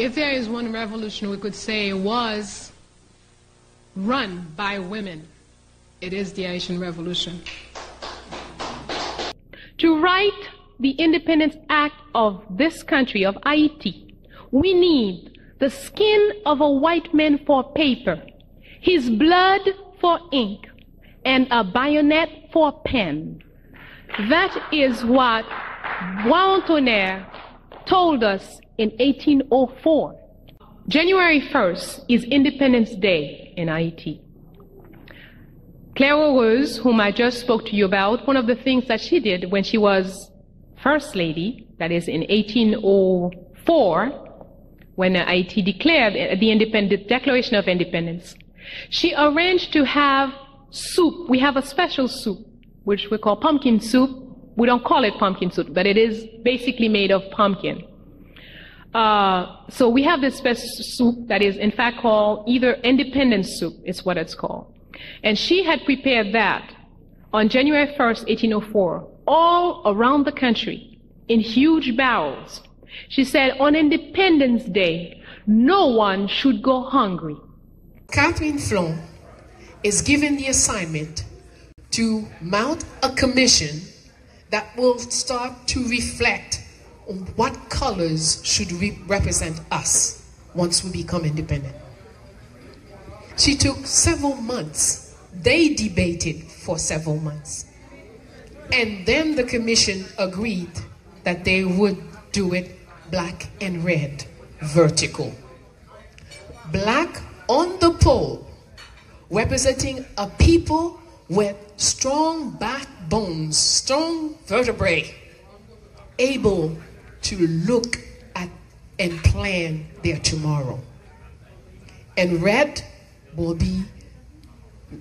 If there is one revolution we could say was run by women, it is the Haitian Revolution. To write the Independence Act of this country, of Haiti, we need the skin of a white man for paper, his blood for ink, and a bayonet for pen. That is what Tonnerre told us in 1804. January 1st is Independence Day in Haiti. SHEROES, whom I just spoke to you about, one of the things that she did when she was First Lady, that is in 1804, when Haiti declared the Declaration of Independence, she arranged to have soup. We have a special soup, which we call pumpkin soup. We don't call it pumpkin soup, but it is basically made of pumpkin. So we have this special soup that is in fact called either Independence soup, is what it's called. And she had prepared that on January 1st, 1804, all around the country in huge barrels. She said on Independence Day, no one should go hungry. Catherine Flon is given the assignment to mount a commission that will start to reflect on what colors should represent us once we become independent. She took several months. They debated for several months. And then the commission agreed that they would do it black and red, vertical. Black on the pole, representing a people with strong backbones, strong vertebrae, able to look at and plan their tomorrow. And red will be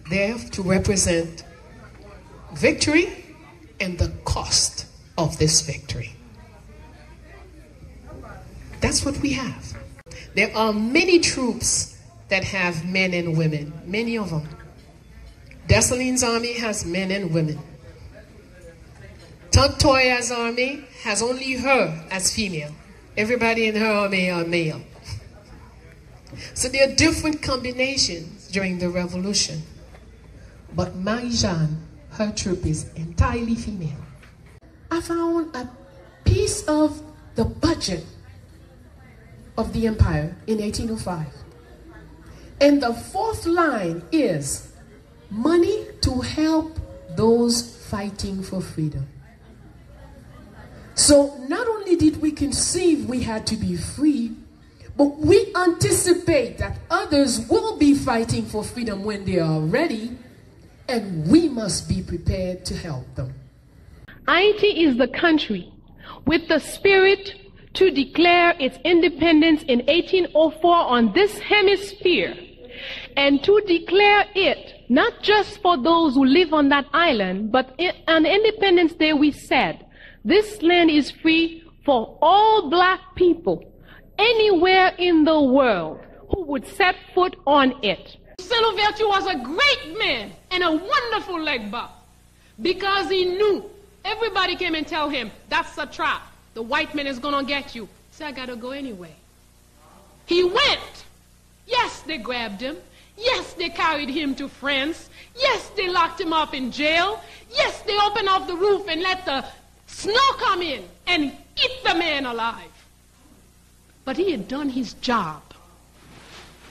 there to represent victory and the cost of this victory. That's what we have. There are many troops that have men and women, many of them. Dessalines' army has men and women. Toya's army has only her as female. Everybody in her army are male. So there are different combinations during the revolution. But Marie-Jeanne, her troop is entirely female. I found a piece of the budget of the empire in 1805. And the fourth line is money to help those fighting for freedom. So not only did we conceive we had to be free, but we anticipate that others will be fighting for freedom when they are ready, and we must be prepared to help them. Haiti is the country with the spirit to declare its independence in 1804 on this hemisphere, and to declare it not just for those who live on that island, but on Independence Day we said, this land is free for all black people anywhere in the world who would set foot on it. Saint-Louverture was a great man and a wonderful leg buck because he knew everybody came and tell him, that's a trap. The white man is going to get you. So I got to go anyway. He went. Yes, they grabbed him. Yes, they carried him to France. Yes, they locked him up in jail. Yes, they opened up the roof and let the snow come in and eat the man alive. But he had done his job.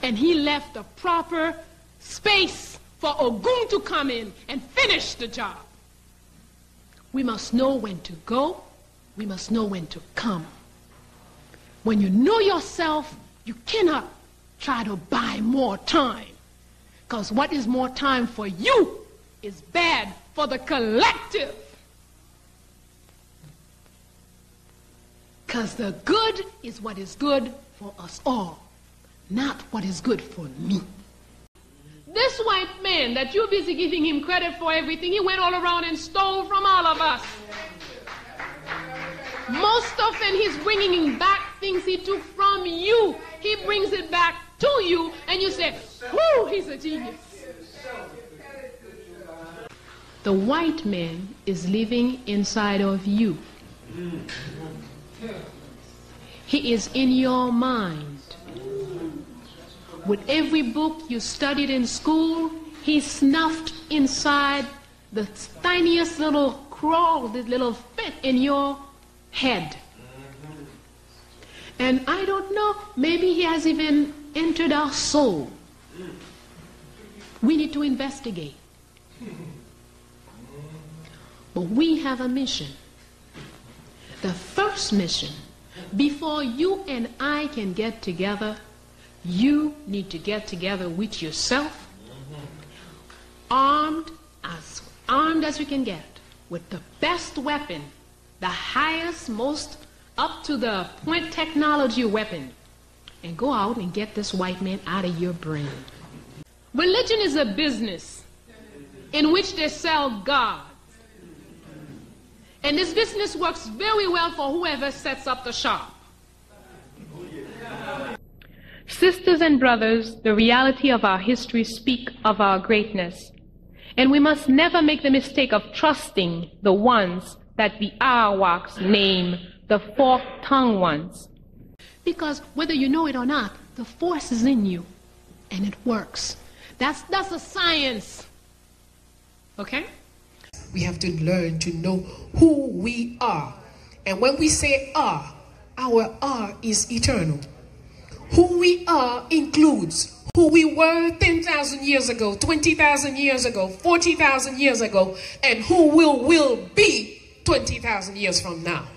And he left a proper space for Ogun to come in and finish the job. We must know when to go. We must know when to come. When you know yourself, you cannot try to buy more time. Because what is more time for you is bad for the collective. Because the good is what is good for us all, not what is good for me. This white man that you're busy giving him credit for everything, he went all around and stole from all of us. Most often he's bringing back things he took from you. He brings it back to you and you say, whoo, he's a genius. The white man is living inside of you. He is in your mind. With every book you studied in school, he snuffed inside the tiniest little crawl, this little fit in your head. And I don't know, maybe he has even entered our soul. We need to investigate. But we have a mission. The first mission, before you and I can get together, you need to get together with yourself, armed as we can get, with the best weapon, the highest, most up to the point technology weapon, and go out and get this white man out of your brain. Religion is a business in which they sell gods. And this business works very well for whoever sets up the shop. Sisters and brothers, the reality of our history speak of our greatness. And we must never make the mistake of trusting the ones that the Arawaks name the fork-tongued ones. Because whether you know it or not, the force is in you, and it works. That's a science. Okay? We have to learn to know who we are. And when we say are, our are is eternal. Who we are includes who we were 10,000 years ago, 20,000 years ago, 40,000 years ago, and who will be 20,000 years from now.